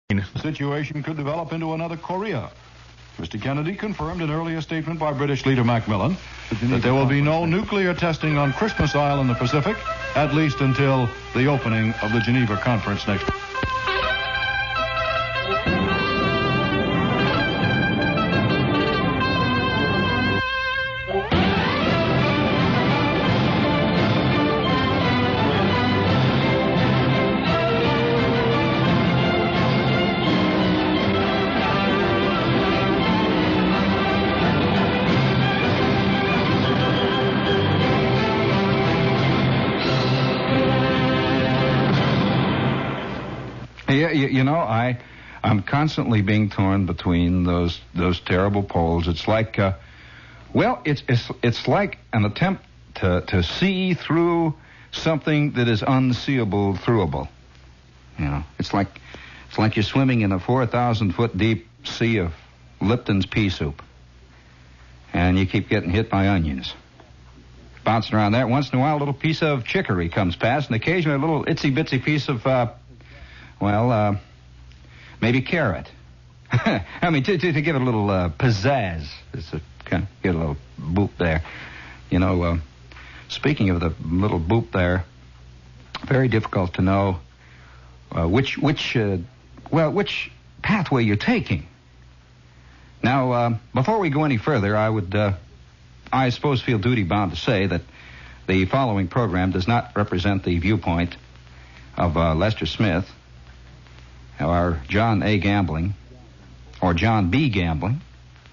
The situation could develop into another Korea. Mr. Kennedy confirmed an earlier statement by British leader Macmillan that there will be no nuclear testing on Christmas Isle in the Pacific, at least until the opening of the Geneva Conference next week. You know, I'm constantly being torn between those terrible poles. It's like, it's like an attempt to see through something that is unseeable throughable. You know, it's like you're swimming in a 4,000-foot deep sea of Lipton's pea soup, and you keep getting hit by onions, bouncing around there. Once in a while, a little piece of chicory comes past, and occasionally a little itsy-bitsy piece of maybe carrot. I mean, to give it a little pizzazz. It's a kind of get a little boop there. You know, speaking of the little boop there, very difficult to know which pathway you're taking. Now, before we go any further, I suppose, feel duty bound to say that the following program does not represent the viewpoint of Lester Smith, or John A. Gambling, or John B. Gambling,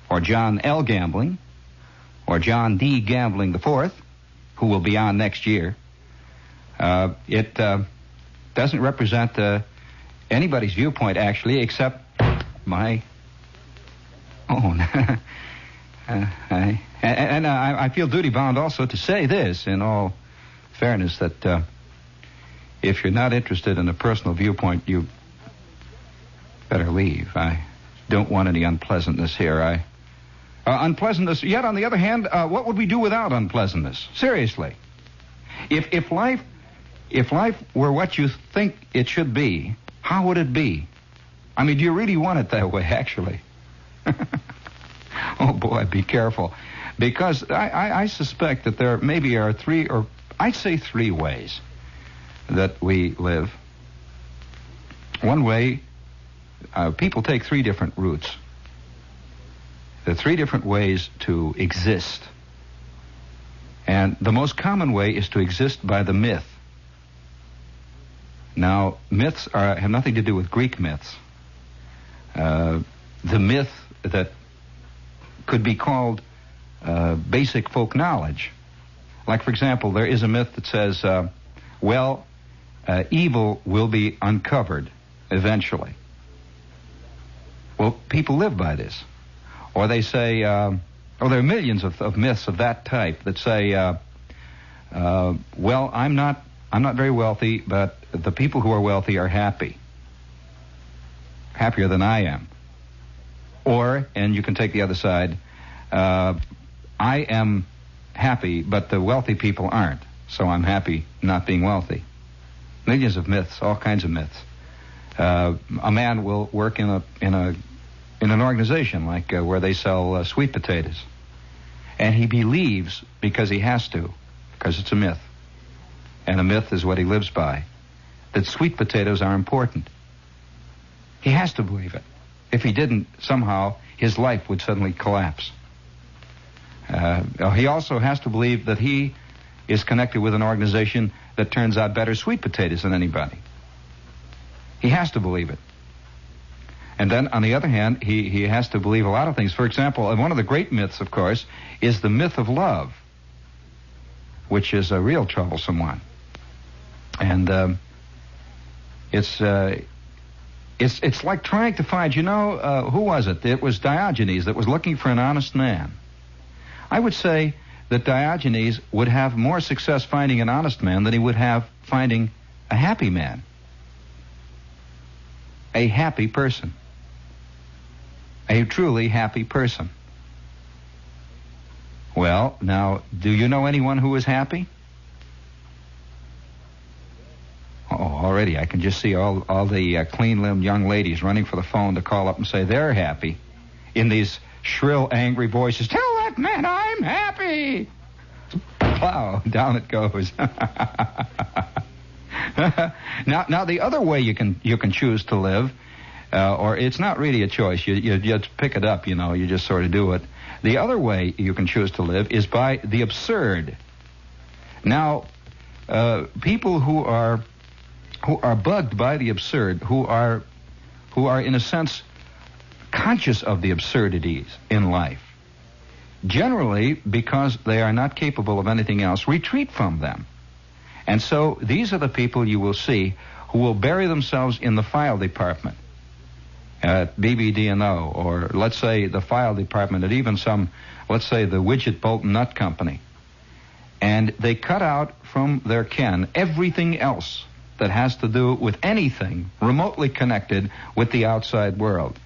or John L. Gambling, or John D. Gambling IV, who will be on next year. It doesn't represent anybody's viewpoint, actually, except my own. I feel duty-bound also to say this, in all fairness, that if you're not interested in a personal viewpoint, you better leave. I don't want any unpleasantness here. Unpleasantness. Yet, on the other hand, what would we do without unpleasantness? Seriously, if life were what you think it should be, how would it be? I mean, do you really want it that way? Actually, oh boy, be careful, because I suspect that there maybe are three ways that we live. One way. People take three different routes. There are three different ways to exist. And the most common way is to exist by the myth. Now, myths have nothing to do with Greek myths. The myth that could be called basic folk knowledge. Like, for example, there is a myth that says, evil will be uncovered eventually. Well, people live by this. Or they say, there are millions of myths of that type that say, I'm not very wealthy, but the people who are wealthy are happy. Happier than I am. Or, and you can take the other side, I am happy, but the wealthy people aren't, so I'm happy not being wealthy. Millions of myths, all kinds of myths. A man will work in an organization like where they sell sweet potatoes, and he believes, because he has to, because it's a myth, and a myth is what he lives by, that sweet potatoes are important. He has to believe it. If he didn't, somehow his life would suddenly collapse. He also has to believe that he is connected with an organization that turns out better sweet potatoes than anybody. He has to believe it. And then, on the other hand, he has to believe a lot of things. For example, one of the great myths, of course, is the myth of love, which is a real troublesome one. And it's like trying to find, who was it? It was Diogenes that was looking for an honest man. I would say that Diogenes would have more success finding an honest man than he would have finding a happy man. A happy person. A truly happy person. Well, now, do you know anyone who is happy? Oh, already already. I can just see all the clean-limbed young ladies running for the phone to call up and say they're happy in these shrill, angry voices. Tell that man I'm happy. Plow, down it goes. Now the other way you can choose to live, or it's not really a choice. You just pick it up. You just sort of do it. The other way you can choose to live is by the absurd. Now, people who are bugged by the absurd, who are in a sense conscious of the absurdities in life, generally, because they are not capable of anything else, retreat from them. And so these are the people you will see who will bury themselves in the file department at BBD&O, or let's say the file department at even let's say the widget bolt and nut company. And they cut out from their ken everything else that has to do with anything remotely connected with the outside world.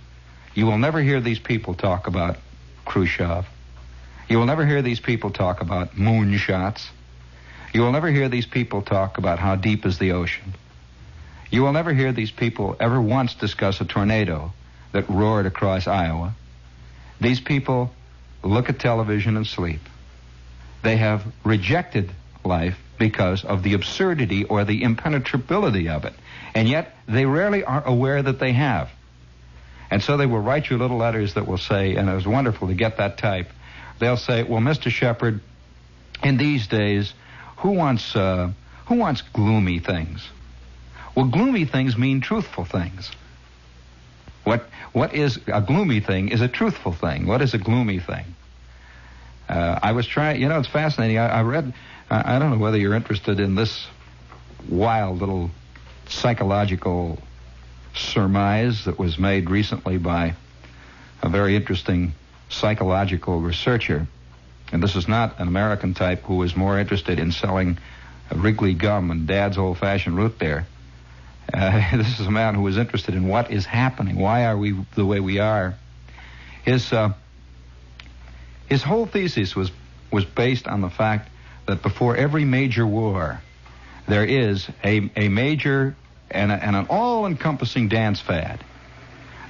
You will never hear these people talk about Khrushchev. You will never hear these people talk about moonshots. You will never hear these people talk about how deep is the ocean. You will never hear these people ever once discuss a tornado that roared across Iowa. These people look at television and sleep. They have rejected life because of the absurdity or the impenetrability of it. And yet, they rarely are aware that they have. And so they will write you little letters that will say, and it was wonderful to get that type, they'll say, well, Mr. Shepard, in these days, who wants gloomy things? Well, gloomy things mean truthful things. What is a gloomy thing is a truthful thing. What is a gloomy thing? I was trying, it's fascinating. I read, I don't know whether you're interested in this wild little psychological surmise that was made recently by a very interesting psychological researcher. And this is not an American type who is more interested in selling Wrigley gum and Dad's old-fashioned root beer. This is a man who is interested in what is happening. Why are we the way we are? His whole thesis was based on the fact that before every major war, there is a major and an all-encompassing dance fad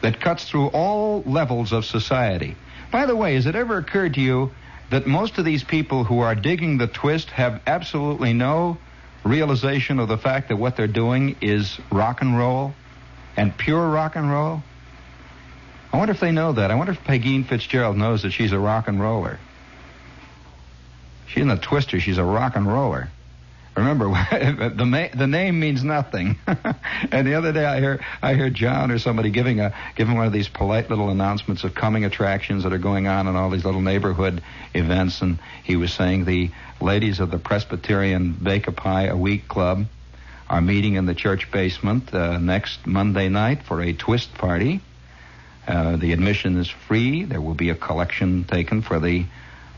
that cuts through all levels of society. By the way, has it ever occurred to you that most of these people who are digging the twist have absolutely no realization of the fact that what they're doing is rock and roll, and pure rock and roll? I wonder if they know that. I wonder if Pegeen Fitzgerald knows that she's a rock and roller. She's not a twister, she's a rock and roller. Remember, the name means nothing. And the other day I heard John or somebody giving one of these polite little announcements of coming attractions that are going on in all these little neighborhood events, and he was saying the ladies of the Presbyterian Bake a Pie a Week Club are meeting in the church basement next Monday night for a twist party. The admission is free. There will be a collection taken for the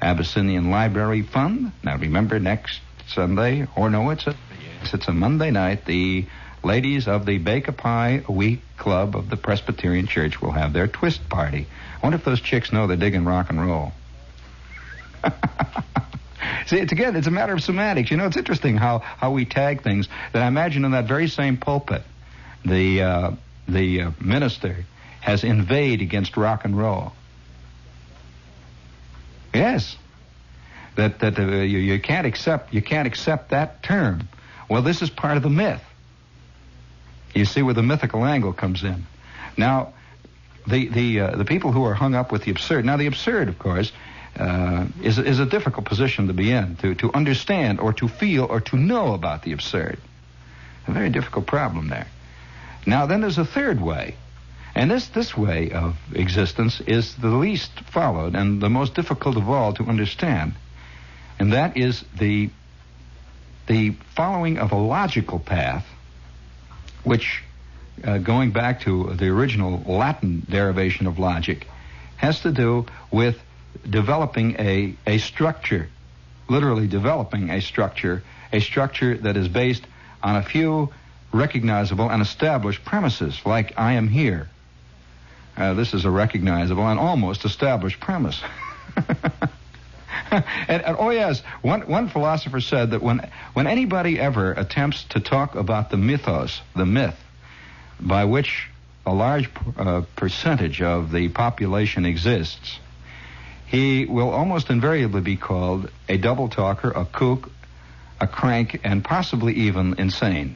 Abyssinian Library Fund. Now remember, next Sunday, or no, it's a Monday night, the ladies of the Bake a Pie a Week Club of the Presbyterian Church will have their twist party. I wonder if those chicks know they're digging rock and roll. See, it's a matter of semantics. It's interesting how we tag things. That I imagine in that very same pulpit, the minister has inveighed against rock and roll. Yes. That you can't accept that term. Well, this is part of the myth. You see where the mythical angle comes in. Now, the people who are hung up with the absurd. Now, the absurd, of course, is a difficult position to be in, to understand or to feel or to know about the absurd. A very difficult problem there. Now, then there's a third way. And this way of existence is the least followed and the most difficult of all to understand. And that is the following of a logical path, which, going back to the original Latin derivation of logic, has to do with developing a structure, literally developing a structure that is based on a few recognizable and established premises, like I am here. This is a recognizable and almost established premise. and oh yes, one philosopher said that when anybody ever attempts to talk about the mythos, the myth, by which a large percentage of the population exists, he will almost invariably be called a double talker, a kook, a crank, and possibly even insane,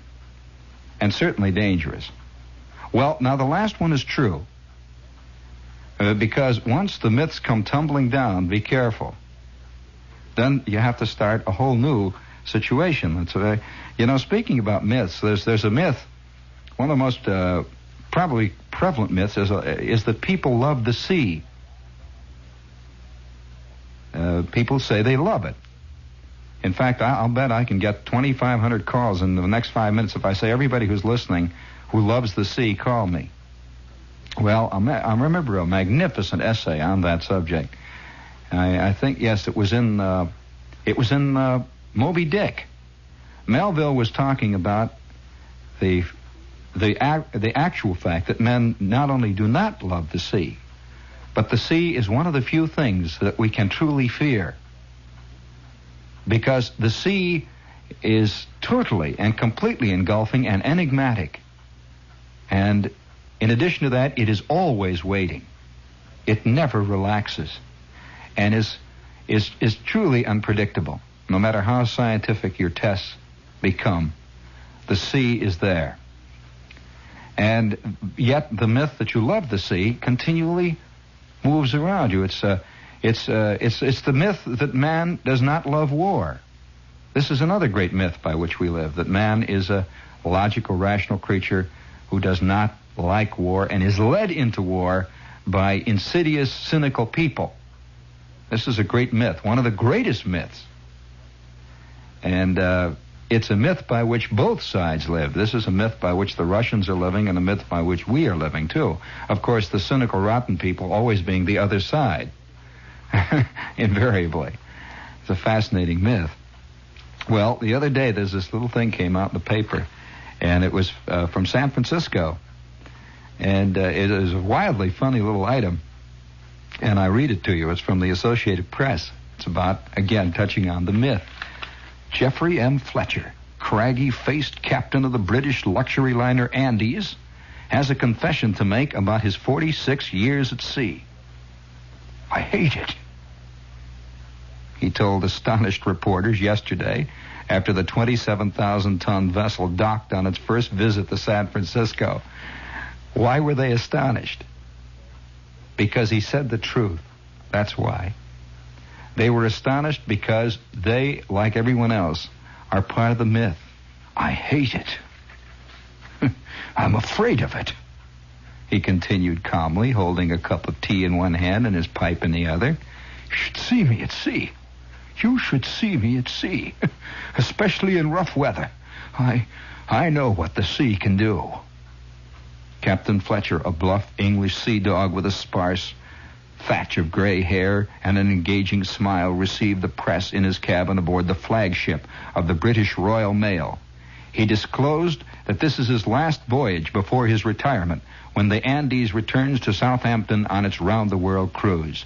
and certainly dangerous. Well, now the last one is true, because once the myths come tumbling down, be careful. Then you have to start a whole new situation. Speaking about myths, there's a myth. One of the most probably prevalent myths is that people love the sea. People say they love it. In fact, I'll bet I can get 2,500 calls in the next 5 minutes if I say everybody who's listening who loves the sea, call me. Well, I remember a magnificent essay on that subject. I think, yes, it was in Moby Dick. Melville was talking about the actual fact that men not only do not love the sea, but the sea is one of the few things that we can truly fear. Because the sea is totally and completely engulfing and enigmatic. And in addition to that, it is always waiting. It never relaxes. And is truly unpredictable. No matter how scientific your tests become, the sea is there. And yet the myth that you love the sea continually moves around you. It's the myth that man does not love war. This is another great myth by which we live, that man is a logical, rational creature who does not like war and is led into war by insidious, cynical people. This is a great myth, one of the greatest myths. And it's a myth by which both sides live. This is a myth by which the Russians are living and a myth by which we are living, too. Of course, the cynical, rotten people always being the other side. Invariably. It's a fascinating myth. Well, the other day there's this little thing came out in the paper, and it was from San Francisco. And it is a wildly funny little item. And I read it to you. It's from the Associated Press. It's about, again, touching on the myth. Jeffrey M. Fletcher, craggy-faced captain of the British luxury liner Andes, has a confession to make about his 46 years at sea. I hate it, he told astonished reporters yesterday after the 27,000-ton vessel docked on its first visit to San Francisco. Why were they astonished? Because he said the truth. That's why. They were astonished because they, like everyone else, are part of the myth. I hate it. I'm afraid of it. He continued calmly, holding a cup of tea in one hand and his pipe in the other. You should see me at sea. You should see me at sea, especially in rough weather. I know what the sea can do. Captain Fletcher, a bluff English sea dog with a sparse thatch of gray hair and an engaging smile, received the press in his cabin aboard the flagship of the British Royal Mail. He disclosed that this is his last voyage before his retirement, when the Andes returns to Southampton on its round-the-world cruise.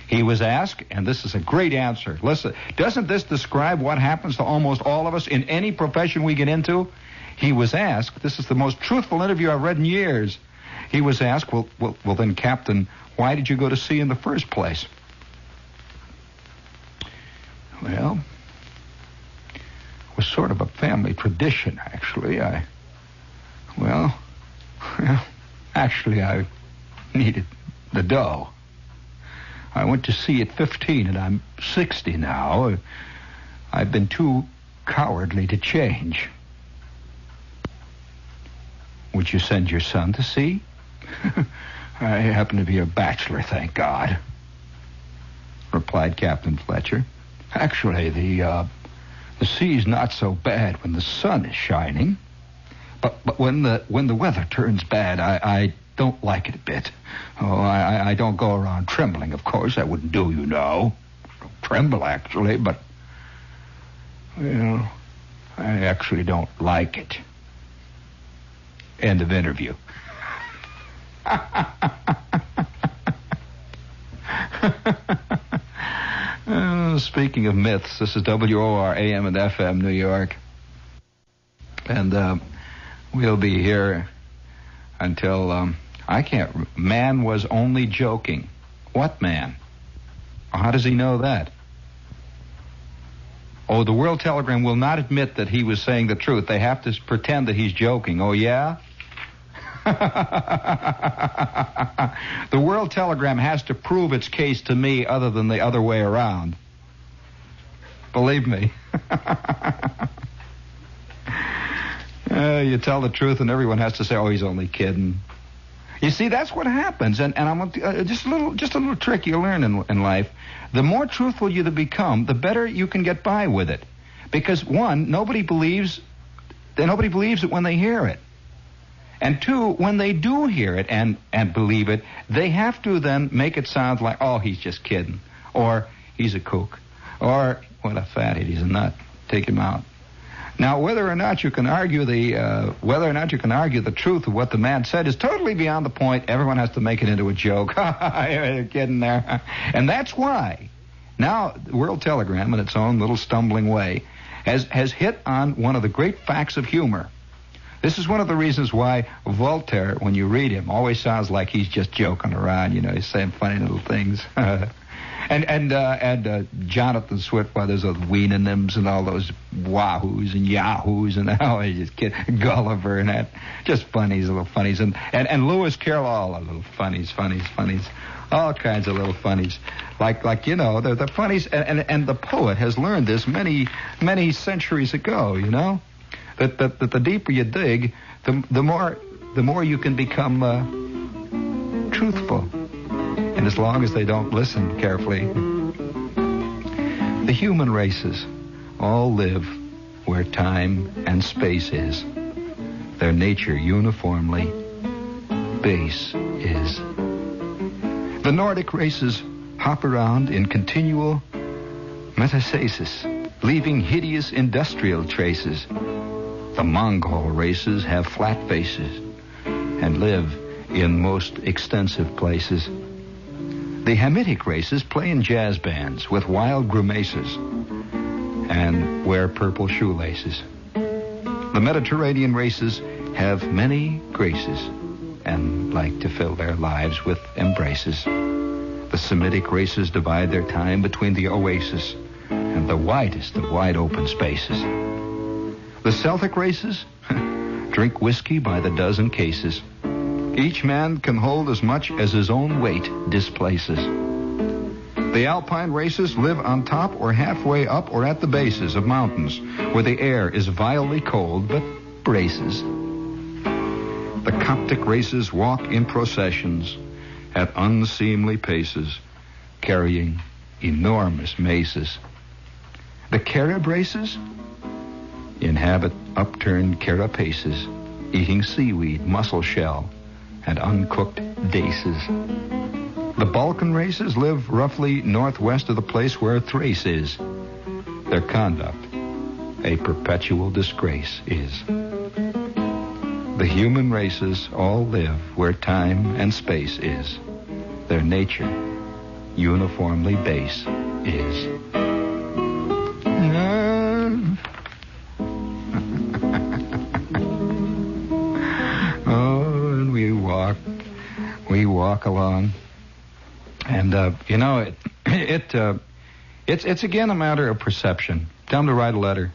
He was asked, and this is a great answer. Listen, doesn't this describe what happens to almost all of us in any profession we get into? He was asked, this is the most truthful interview I've read in years. He was asked, well, then, Captain, why did you go to sea in the first place? Well, it was sort of a family tradition, actually. Actually, I needed the dough. I went to sea at 15, and I'm 60 now. I've been too cowardly to change. Would you send your son to sea? I happen to be a bachelor, thank God, replied Captain Fletcher. Actually, the sea's not so bad when the sun is shining, but when the weather turns bad, I don't like it a bit. Oh, I don't go around trembling, of course. I wouldn't do, you know. Don't tremble, actually, but, I actually don't like it. End of interview. speaking of myths, this is WOR AM and FM New York. And we'll be here until, man was only joking. What man? How does he know that? Oh, the World Telegram will not admit that he was saying the truth. They have to pretend that he's joking. Oh, yeah? The World Telegram has to prove its case to me other than the other way around. Believe me. You tell the truth and everyone has to say, oh, he's only kidding. You see, that's what happens. And I want just a little trick you learn in life. The more truthful you become, the better you can get by with it. Because one, nobody believes it when they hear it. And two, when they do hear it and believe it, they have to then make it sound like, oh, he's just kidding. Or he's a kook. Or what a fathead, he's a nut. Take him out. Now, whether or not you can argue the truth of what the man said is totally beyond the point. Everyone has to make it into a joke. You're kidding there. And that's why now the World Telegram, in its own little stumbling way, has hit on one of the great facts of humor. This is one of the reasons why Voltaire, when you read him, always sounds like he's just joking around. You know, he's saying funny little things. And Jonathan Swift, well, there's those Weenanims and all those Wahoos and Yahoos and he's just kidding. Gulliver and that. Just funnies, little funnies. And Lewis Carroll, all the little funnies. All kinds of little funnies. Like you know, the funnies. And the poet has learned this many centuries ago, you know? That the deeper you dig, the more you can become truthful. And as long as they don't listen carefully. The human races all live where time and space is. Their nature uniformly base is. The Nordic races hop around in continual metastasis, leaving hideous industrial traces. The Mongol races have flat faces and live in most extensive places. The Hamitic races play in jazz bands with wild grimaces and wear purple shoelaces. The Mediterranean races have many graces and like to fill their lives with embraces. The Semitic races divide their time between the oasis and the widest of wide open spaces. The Celtic races drink whiskey by the dozen cases. Each man can hold as much as his own weight displaces. The Alpine races live on top or halfway up or at the bases of mountains where the air is vilely cold but braces. The Coptic races walk in processions at unseemly paces, carrying enormous maces. The Carib races inhabit upturned carapaces, eating seaweed, mussel shell, and uncooked daces. The Balkan races live roughly northwest of the place where Thrace is. Their conduct a perpetual disgrace is. The human races all live where time and space is. Their nature uniformly base is. We walk along, and it's again a matter of perception. Tell them to write a letter.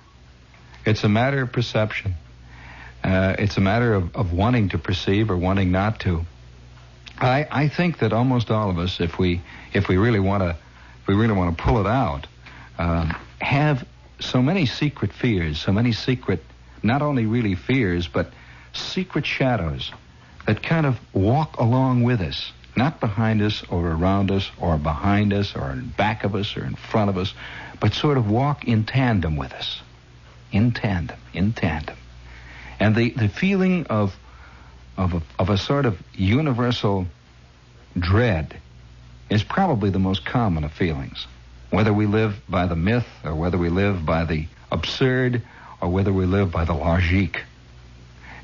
It's a matter of perception. It's a matter of wanting to perceive or wanting not to. I think that almost all of us, if we really want to pull it out, have so many secret fears, so many secret, not only really fears, but secret shadows that kind of walk along with us, not behind us or around us or behind us or in back of us or in front of us, but sort of walk in tandem with us. In tandem. And the feeling of a sort of universal dread is probably the most common of feelings. Whether we live by the myth or whether we live by the absurd or whether we live by the logique,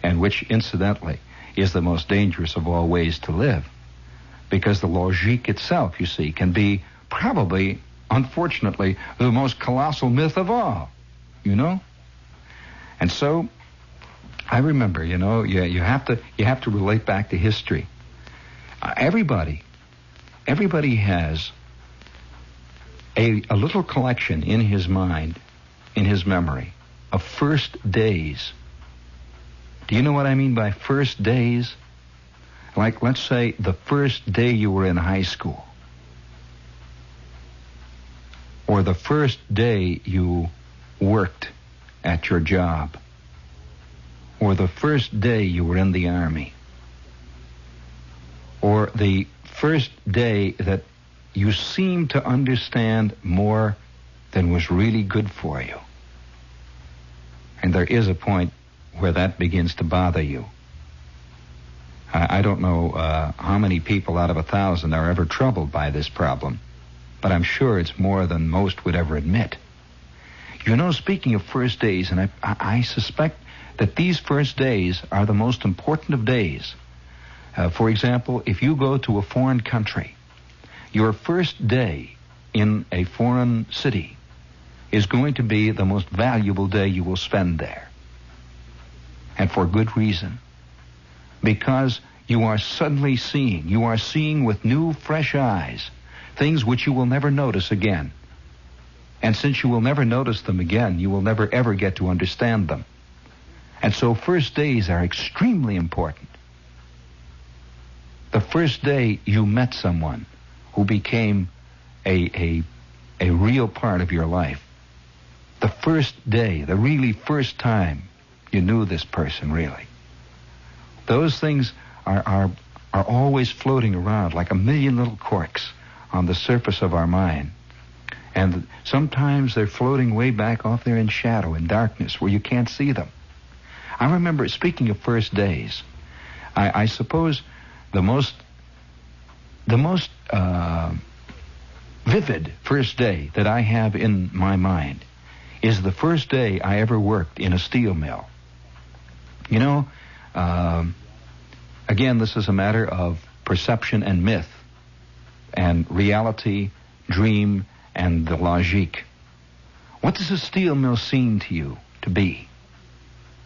and which, incidentally, is the most dangerous of all ways to live. Because the logique itself, you see, can be probably unfortunately, the most colossal myth of all, you know? And so, I remember, you know, you have to relate back to history. Everybody has a little collection in his mind, in his memory, of first days. Do you know what I mean by first days? Like, let's say, the first day you were in high school. Or the first day you worked at your job. Or the first day you were in the army. Or the first day that you seemed to understand more than was really good for you. And there is a point where that begins to bother you. I don't know how many people out of 1,000 are ever troubled by this problem, but I'm sure it's more than most would ever admit. You know, speaking of first days, and I suspect that these first days are the most important of days. For example, if you go to a foreign country, your first day in a foreign city is going to be the most valuable day you will spend there. And for good reason. Because you are suddenly seeing with new, fresh eyes, things which you will never notice again. And since you will never notice them again, you will never ever get to understand them. And so first days are extremely important. The first day you met someone who became a real part of your life. The first day, the really first time you knew this person, really. Those things are always floating around like a million little corks on the surface of our mind. And sometimes they're floating way back off there in shadow, in darkness, where you can't see them. I remember, speaking of first days, I suppose the most vivid first day that I have in my mind is the first day I ever worked in a steel mill. You know, again, this is a matter of perception and myth, and reality, dream, and the logique. What does a steel mill seem to you to be?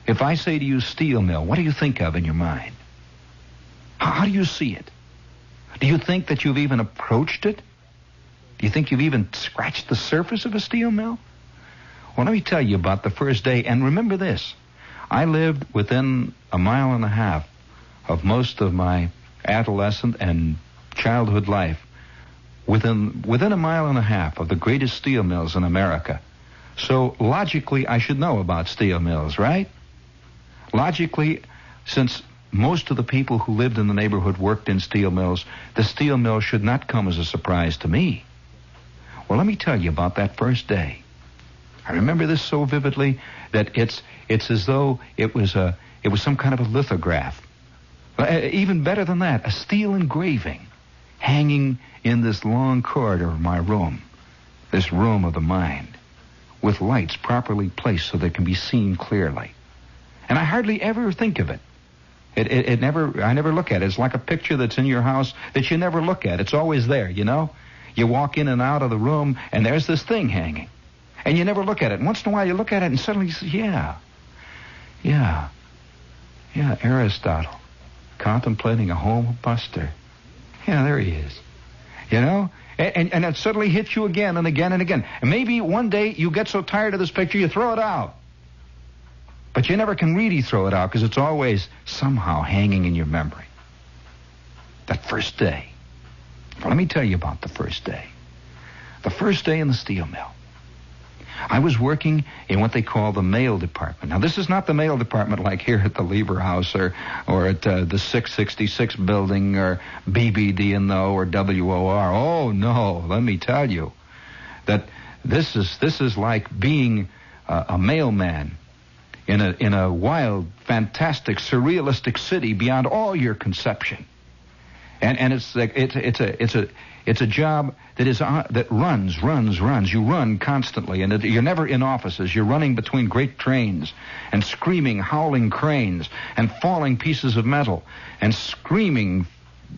If I say to you steel mill, what do you think of in your mind? How do you see it? Do you think that you've even approached it? Do you think you've even scratched the surface of a steel mill? Well, let me tell you about the first day. And remember this. I lived within 1.5 miles of most of my adolescent and childhood life. Within 1.5 miles of the greatest steel mills in America. So logically, I should know about steel mills, right? Logically, since most of the people who lived in the neighborhood worked in steel mills, the steel mill should not come as a surprise to me. Well, let me tell you about that first day. I remember this so vividly that it's as though it was some kind of a lithograph. Even better than that, a steel engraving hanging in this long corridor of my room, this room of the mind, with lights properly placed so they can be seen clearly. And I hardly ever think of it. I never look at it. It's like a picture that's in your house that you never look at. It's always there, you know? You walk in and out of the room, and there's this thing hanging. And you never look at it. And once in a while you look at it, and suddenly you say, yeah, Aristotle, contemplating a homo buster. Yeah, there he is. You know? And it suddenly hits you again and again and again. And maybe one day you get so tired of this picture, you throw it out. But you never can really throw it out because it's always somehow hanging in your memory. That first day. Well, let me tell you about the first day. The first day in the steel mill. I was working in what they call the mail department. Now, this is not the mail department like here at the Lieber House or at the 666 building or BBD&O or WOR. Oh, no, let me tell you that this is like being a mailman in a wild, fantastic, surrealistic city beyond all your conception. And it's a job that runs. You run constantly, and you're never in offices. You're running between great trains and screaming, howling cranes and falling pieces of metal and screaming,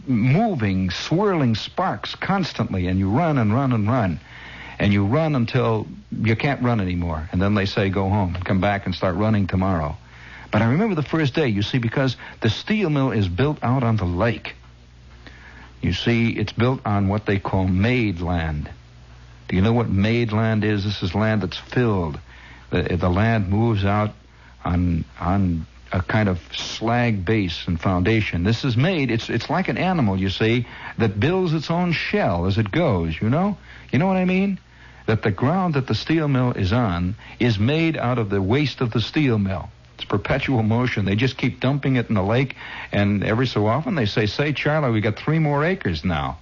moving, swirling sparks constantly, and you run and run and run. And you run until you can't run anymore. And then they say, go home and come back and start running tomorrow. But I remember the first day, you see, because the steel mill is built out on the lake. You see, it's built on what they call made land. Do you know what made land is? This is land that's filled. The land moves out on a kind of slag base and foundation. This is made, it's like an animal, you see, that builds its own shell as it goes, you know? You know what I mean? That the ground that the steel mill is on is made out of the waste of the steel mill. It's perpetual motion. They just keep dumping it in the lake, and every so often they say, Charlie, we got 3 more acres now.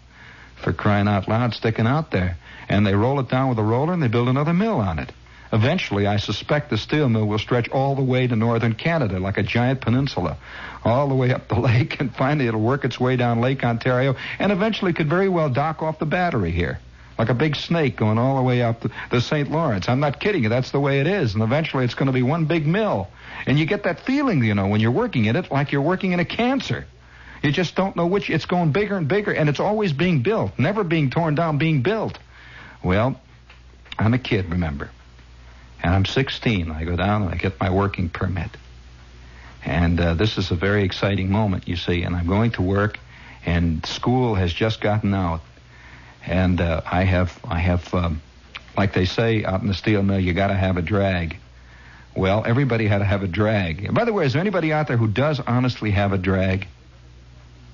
For crying out loud, sticking out there. And they roll it down with a roller, and they build another mill on it. Eventually, I suspect the steel mill will stretch all the way to northern Canada, like a giant peninsula, all the way up the lake, and finally it'll work its way down Lake Ontario, and eventually could very well dock off the battery here, like a big snake going all the way up the St. Lawrence. I'm not kidding you. That's the way it is. And eventually it's going to be one big mill. And you get that feeling, you know, when you're working in it, like you're working in a cancer. You just don't know which. It's going bigger and bigger, and it's always being built, never being torn down, being built. Well, I'm a kid, remember. And I'm 16. I go down and I get my working permit. And this is a very exciting moment, you see. And I'm going to work, and school has just gotten out. And I have, like they say out in the steel mill, you got to have a drag. Well, everybody had to have a drag. And by the way, is there anybody out there who does honestly have a drag?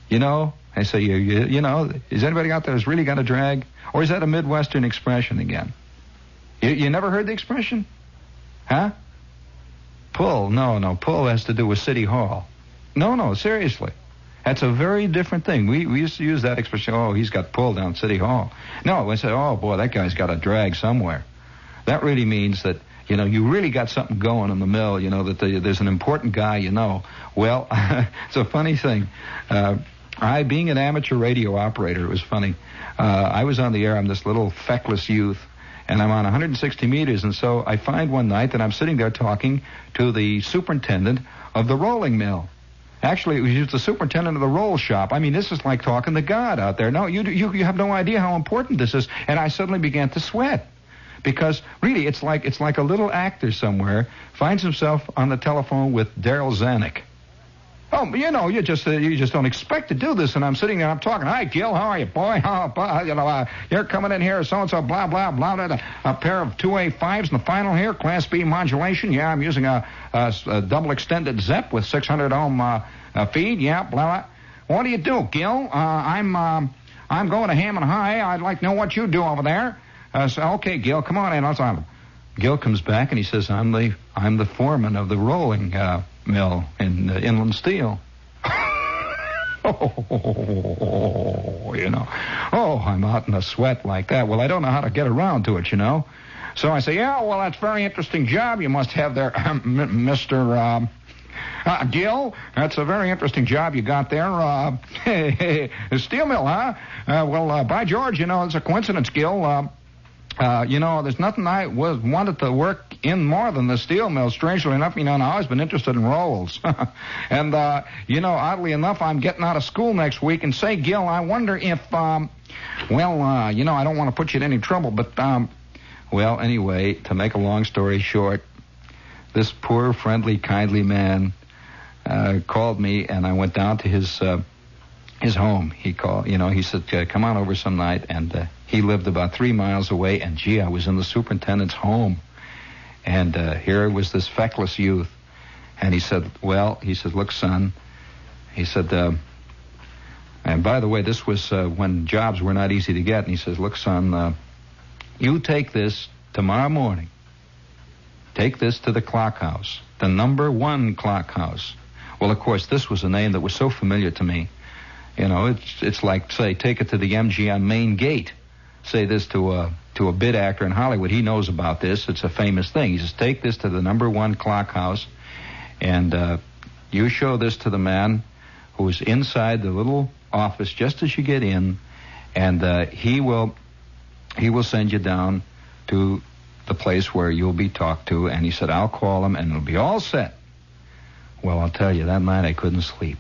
You know, I say, you know, is anybody out there who's really got a drag? Or is that a Midwestern expression again? You never heard the expression? Huh? Pull. No. Pull has to do with City Hall. No, seriously. That's a very different thing. We used to use that expression, oh, he's got pulled down City Hall. No, we say, oh, boy, that guy's got a drag somewhere. That really means that, you know, you really got something going in the mill, you know, that there's an important guy, you know. Well, it's a funny thing. Being an amateur radio operator, it was funny. I was on the air. I'm this little feckless youth, and I'm on 160 meters. And so I find one night that I'm sitting there talking to the superintendent of the rolling mill. Actually, he was the superintendent of the roll shop. I mean, this is like talking to God out there. No, you have no idea how important this is. And I suddenly began to sweat. Because really, it's like a little actor somewhere finds himself on the telephone with Daryl Zanuck. Oh, you know, you just don't expect to do this, and I'm sitting there, I'm talking. Hi, Gil, how are you, boy? You're coming in here, so and so, blah blah blah. A pair of 2A5s in the final here, Class B modulation. Yeah, I'm using a double extended ZEP with 600 ohm feed. Yeah, blah blah. What do you do, Gil? I'm going to Hammond High. I'd like to know what you do over there. Okay, Gil, come on in. Let's on. Gil comes back and he says, I'm the foreman of the rolling mill in Inland Steel. You know. Oh, I'm out in a sweat like that. Well, I don't know how to get around to it, you know. So I say, yeah, well, that's a very interesting job you must have there, Mr. Gil. That's a very interesting job you got there. Steel mill, huh? Well, by George, you know, it's a coincidence, Gil. You know, there's nothing I wanted to work in more than the steel mill. Strangely enough, you know, and I've always been interested in rolls. And, you know, oddly enough, I'm getting out of school next week. And say, Gil, I wonder if, you know, I don't want to put you in any trouble, but, well, anyway, to make a long story short, this poor, friendly, kindly man called me, and I went down to his home. He called, you know, he said, come on over some night, and he lived about 3 miles away, and gee, I was in the superintendent's home. And here was this feckless youth. And he said, look, son, he said, and by the way, this was when jobs were not easy to get. And he says, look, son, you take this tomorrow morning. Take this to the clock house, the number 1 clock house. Well, of course, this was a name that was so familiar to me. You know, it's like, say, take it to the MGM main gate. Say this to a bid actor in Hollywood. He knows about this. It's a famous thing. He says, take this to the number 1 clock house, and you show this to the man who's inside the little office just as you get in, and he will send you down to the place where you'll be talked to. And he said, I'll call him, and it'll be all set. Well, I'll tell you, that night I couldn't sleep.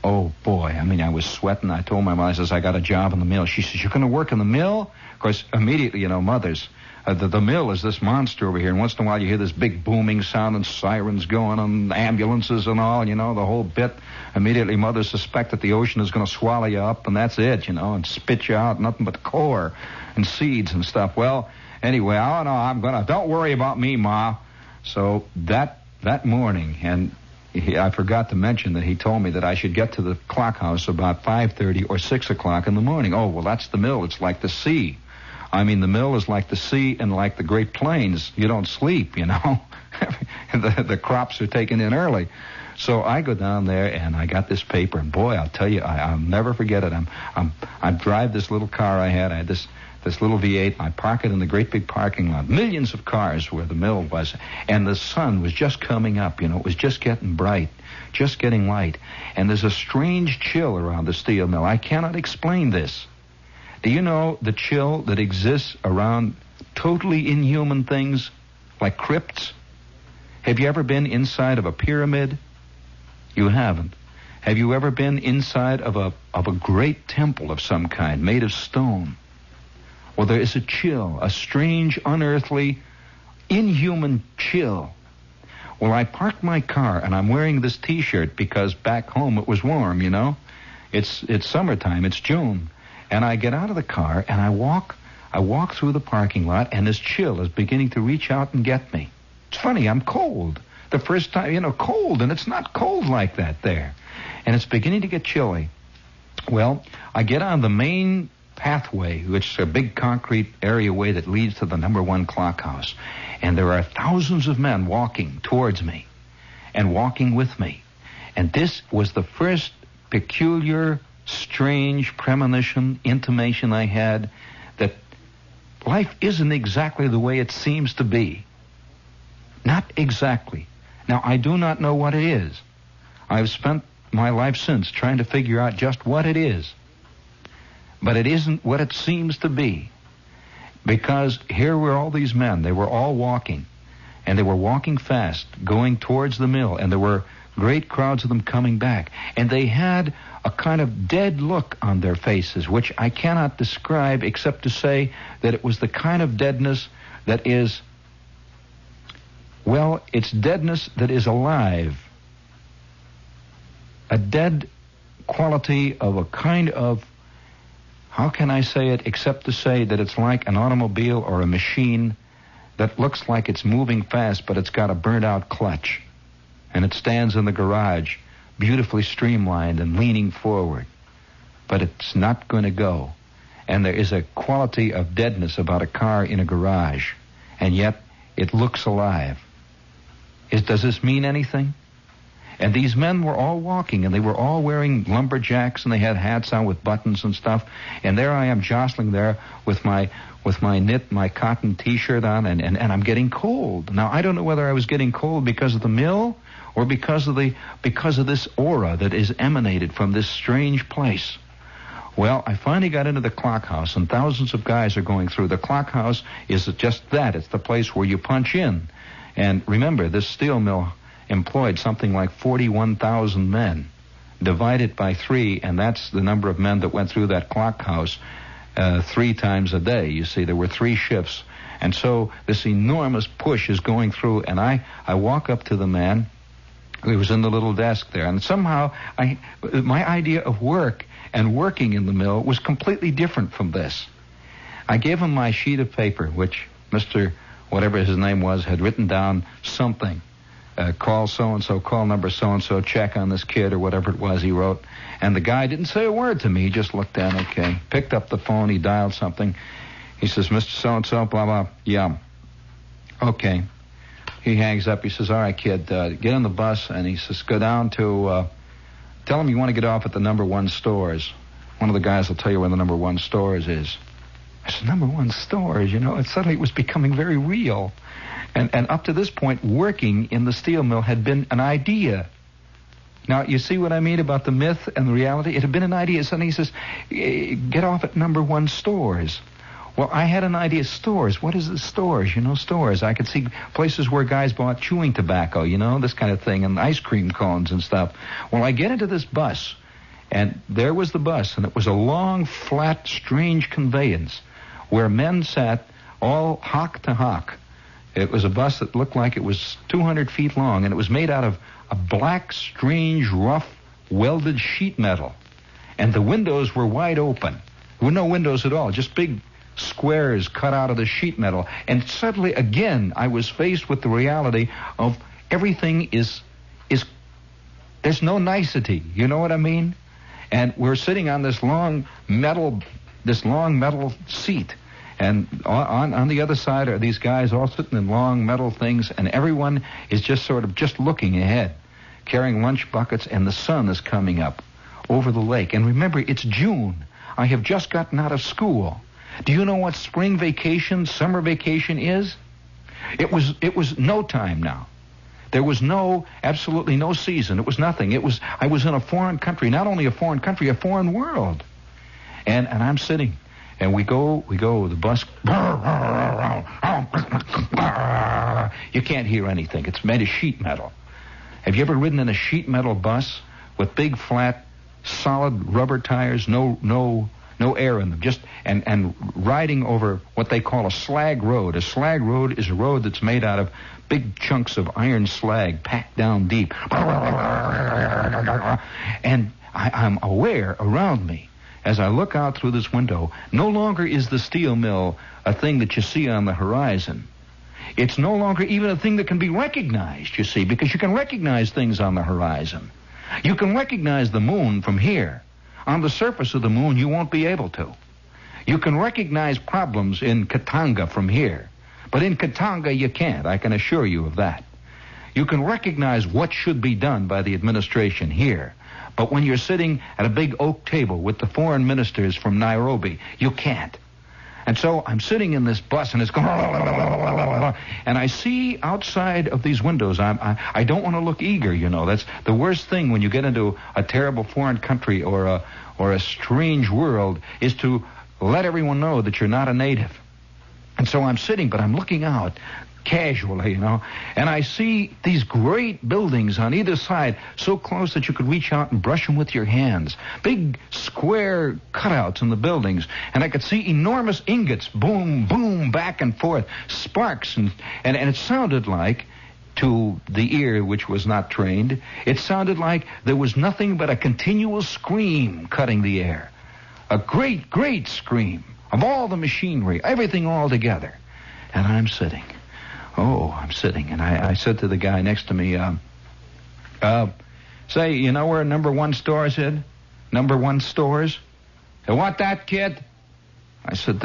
Oh, boy. I mean, I was sweating. I told my mom, I says, I got a job in the mill. She says, you're going to work in the mill? Of course, immediately, you know, mothers, the mill is this monster over here, and once in a while you hear this big booming sound and sirens going and ambulances and all, you know, the whole bit. Immediately mothers suspect that the ocean is going to swallow you up, and that's it, you know, and spit you out, nothing but core and seeds and stuff. Well, anyway, oh, no, don't worry about me, Ma. So that morning, and I forgot to mention that he told me that I should get to the clock house about 5:30 or 6 o'clock in the morning. Oh, well, that's the mill. It's like the sea. I mean, the mill is like the sea and like the Great Plains. You don't sleep, you know. the crops are taken in early. So I go down there, and I got this paper, and boy, I'll tell you, I'll never forget it. I drive this little car I had. I had this little V8, and I park it in the great big parking lot. Millions of cars where the mill was, and the sun was just coming up, you know. It was just getting bright, just getting light. And there's a strange chill around the steel mill. I cannot explain this. Do you know the chill that exists around totally inhuman things like crypts? Have you ever been inside of a pyramid? You haven't. Have you ever been inside of a great temple of some kind made of stone? Well, there is a chill, a strange, unearthly, inhuman chill. Well, I parked my car, and I'm wearing this T-shirt because back home it was warm, you know. It's summertime. It's June. And I get out of the car, and I walk through the parking lot, and this chill is beginning to reach out and get me. It's funny, I'm cold. The first time, you know, cold, and it's not cold like that there. And it's beginning to get chilly. Well, I get on the main pathway, which is a big concrete areaway that leads to the number 1 clock house. And there are thousands of men walking towards me and walking with me. And this was the first peculiar, strange premonition, intimation I had that life isn't exactly the way it seems to be. Not exactly. Now, I do not know what it is. I've spent my life since trying to figure out just what it is. But it isn't what it seems to be. Because here were all these men. They were all walking. And they were walking fast, going towards the mill. And there were great crowds of them coming back. And they had a kind of dead look on their faces, which I cannot describe except to say that it was the kind of deadness that is, well, it's deadness that is alive. A dead quality of a kind of, how can I say it except to say that it's like an automobile or a machine that looks like it's moving fast, but it's got a burnt-out clutch. And it stands in the garage, beautifully streamlined and leaning forward. But it's not going to go. And there is a quality of deadness about a car in a garage. And yet, it looks alive. Does this mean anything? And these men were all walking, and they were all wearing lumberjacks, and they had hats on with buttons and stuff. And there I am jostling there with my cotton T-shirt on, and I'm getting cold. Now, I don't know whether I was getting cold because of the mill or because of this aura that is emanated from this strange place. Well, I finally got into the clock house, and thousands of guys are going through. The clock house is just that. It's the place where you punch in. And remember, this steel mill employed something like 41,000 men. Divide it by 3, and that's the number of men that went through that clock house 3 times a day. You see, there were 3 shifts. And so this enormous push is going through, and I walk up to the man who was in the little desk there. And somehow my idea of work and working in the mill was completely different from this. I gave him my sheet of paper, which Mr. whatever his name was had written down something. Call so-and-so, call number so-and-so, check on this kid or whatever it was he wrote. And the guy didn't say a word to me. He just looked down, okay. Picked up the phone. He dialed something. He says, Mr. So-and-so, blah, blah. Yeah. Okay. He hangs up. He says, all right, kid, get on the bus. And he says, go down to, tell him you want to get off at the number 1 stores. One of the guys will tell you where the number 1 stores is. I said, number 1 stores, you know. And suddenly it was becoming very real. And up to this point, working in the steel mill had been an idea. Now, you see what I mean about the myth and the reality? It had been an idea. Suddenly he says, get off at number 1 stores. Well, I had an idea. Stores. What is the stores? You know, stores. I could see places where guys bought chewing tobacco, you know, this kind of thing, and ice cream cones and stuff. Well, I get into this bus, And there was the bus, and it was a long, flat, strange conveyance where men sat all hock to hock. It was a bus that looked like it was 200 feet long, and it was made out of a black, strange, rough, welded sheet metal. And the windows were wide open. There were no windows at all, just big squares cut out of the sheet metal. And suddenly, again, I was faced with the reality of everything is there's no nicety. You know what I mean? And we're sitting on this long metal seat. And on the other side are these guys all sitting in long metal things, and everyone is just sort of just looking ahead, carrying lunch buckets, and the sun is coming up over the lake. And remember, it's June. I have just gotten out of school. Do you know what spring vacation, summer vacation is? It was no time now. There was absolutely no season. It was nothing. I was in a foreign country, not only a foreign country, a foreign world. And I'm sitting, and we go, the bus, you can't hear anything. It's made of sheet metal. Have you ever ridden in a sheet metal bus with big, flat, solid rubber tires, no air in them, just and riding over what they call a slag road? A slag road is a road that's made out of big chunks of iron slag packed down deep. And I'm aware around me as I look out through this window, no longer is the steel mill a thing that you see on the horizon. It's no longer even a thing that can be recognized, you see, because you can recognize things on the horizon. You can recognize the moon from here. On the surface of the moon, you won't be able to. You can recognize problems in Katanga from here. But in Katanga, you can't. I can assure you of that. You can recognize what should be done by the administration here. But when you're sitting at a big oak table with the foreign ministers from Nairobi, you can't. And so I'm sitting in this bus, and it's going, and I see outside of these windows. I don't want to look eager, you know. That's the worst thing when you get into a terrible foreign country or a strange world, is to let everyone know that you're not a native. And so I'm sitting, but I'm looking out casually, you know, and I see these great buildings on either side, so close that you could reach out and brush them with your hands. Big square cutouts in the buildings, and I could see enormous ingots, boom, boom, back and forth, sparks, and it sounded like, to the ear which was not trained, it sounded like there was nothing but a continual scream cutting the air. A great, great scream of all the machinery, everything all together. And I'm sitting. And I said to the guy next to me, say, you know where number one stores is? Number one stores? You want that, kid? I said,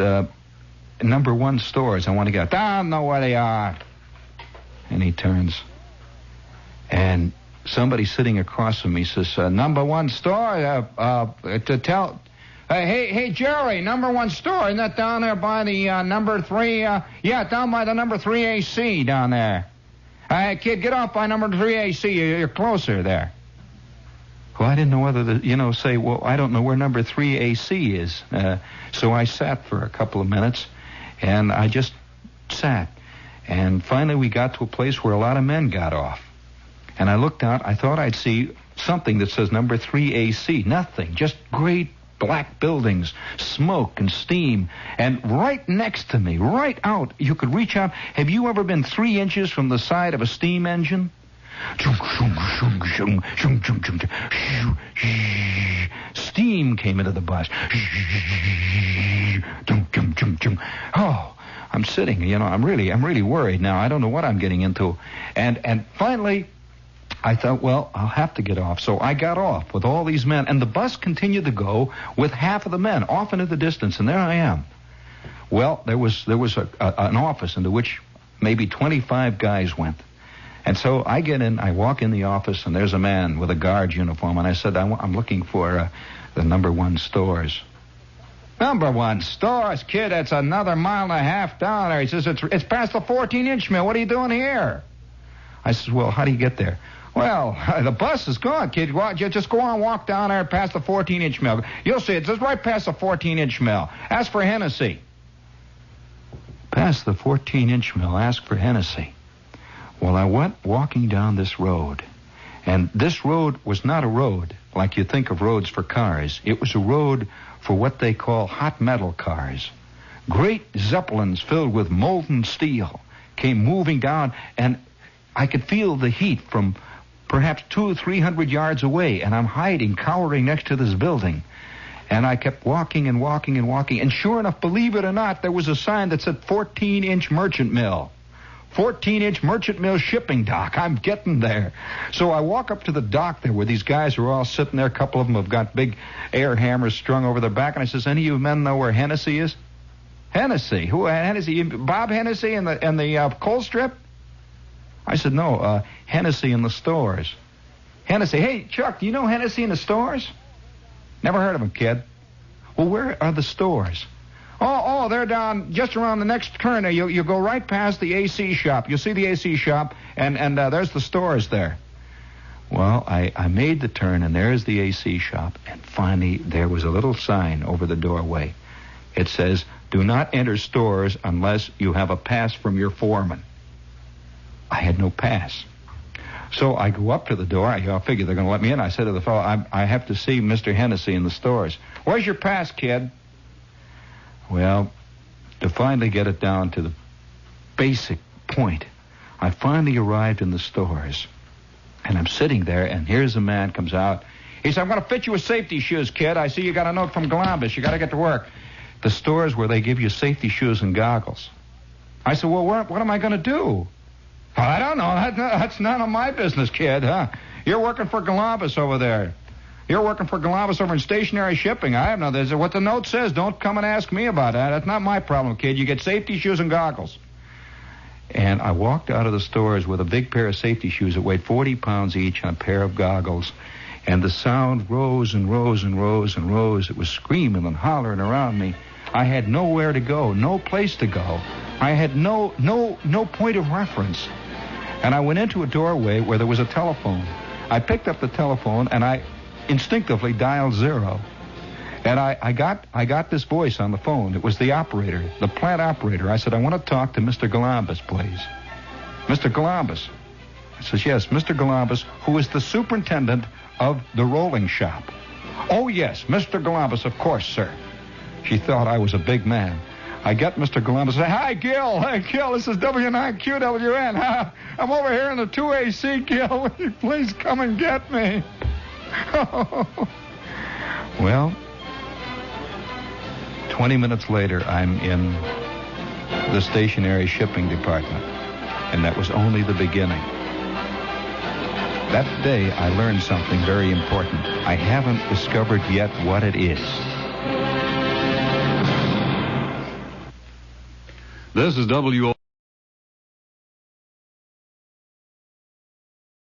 number one stores. I want to get. I don't know where they are. And he turns. And somebody sitting across from me says, number one store? To tell... Hey, Jerry, number one store. Isn't that down there by the number 3? Yeah, down by the number 3 AC down there. Hey, kid, get off by number 3 AC. You're closer there. Well, I didn't know whether to, say, well, I don't know where number 3 AC is. So I sat for a couple of minutes, and I just sat. And finally we got to a place where a lot of men got off. And I looked out. I thought I'd see something that says number 3 AC. Nothing. Just great black buildings, smoke and steam, and right next to me, right out, you could reach out. Have you ever been 3 inches from the side of a steam engine? Steam came into the bus. Oh, I'm sitting, I'm really worried now. I don't know what I'm getting into. And finally, I thought, well, I'll have to get off. So I got off with all these men, and the bus continued to go with half of the men off into the distance, and there I am. Well, there was an office into which maybe 25 guys went. And so I get in, I walk in the office, and there's a man with a guard uniform, and I said, I'm looking for the number one stores. Number one stores, kid, that's another mile and a half down there. He says, it's past the 14-inch mill. What are you doing here? I said, well, how do you get there? Well, the bus is gone, kid. Just go on, walk down there past the 14-inch mill. You'll see it's just right past the 14-inch mill. Ask for Hennessy. Past the 14-inch mill, ask for Hennessy. Well, I went walking down this road, And this road was not a road like you think of roads for cars. It was a road for what they call hot metal cars. Great zeppelins filled with molten steel came moving down, and I could feel the heat from perhaps 200 or 300 yards away, and I'm hiding, cowering next to this building. And I kept walking and walking and walking, and sure enough, believe it or not, there was a sign that said 14-inch merchant mill. 14-inch merchant mill shipping dock. I'm getting there. So I walk up to the dock there where these guys are all sitting there. A couple of them have got big air hammers strung over their back. And I says, any of you men know where Hennessy is? Hennessy? Who? Hennessy? Bob Hennessy and the coal strip? I said, no, Hennessy in the stores. Hennessy. Hey, Chuck, do you know Hennessy in the stores? Never heard of him, kid. Well, where are the stores? Oh, they're down just around the next corner. You go right past the AC shop. You'll see the AC shop, and there's the stores there. Well, I made the turn, and there's the AC shop, and finally there was a little sign over the doorway. It says, do not enter stores unless you have a pass from your foreman. I had no pass. So I go up to the door. I figure they're going to let me in. I said to the fellow, I have to see Mr. Hennessy in the stores. Where's your pass, kid? Well, to finally get it down to the basic point, I finally arrived in the stores. And I'm sitting there, and here's a man comes out. He said, I'm going to fit you with safety shoes, kid. I see you got a note from Columbus. You got to get to work. The stores where they give you safety shoes and goggles. I said, well, what am I going to do? I don't know. That's none of my business, kid, huh? You're working for Columbus over there. You're working for Columbus over in stationary shipping. I have no... There's what the note says. Don't come and ask me about that. That's not my problem, kid. You get safety shoes and goggles. And I walked out of the stores with a big pair of safety shoes that weighed 40 pounds each and a pair of goggles. And the sound rose and rose and rose and rose. It was screaming and hollering around me. I had nowhere to go, no place to go. I had no point of reference. And I went into a doorway where there was a telephone. I picked up the telephone and I instinctively dialed 0. And I got this voice on the phone. It was the operator, the plant operator. I said, I want to talk to Mr. Columbus, please. Mr. Columbus. He says, yes, Mr. Columbus, who is the superintendent of the rolling shop. Oh, yes, Mr. Columbus, of course, sir. She thought I was a big man. I get Mr. Columbus and say, hi, Gil. Hey, Gil, this is W9QWN. I'm over here in the 2AC, Gil. Will you please come and get me? Well, 20 minutes later, I'm in the stationary shipping department, and that was only the beginning. That day, I learned something very important. I haven't discovered yet what it is. This is W.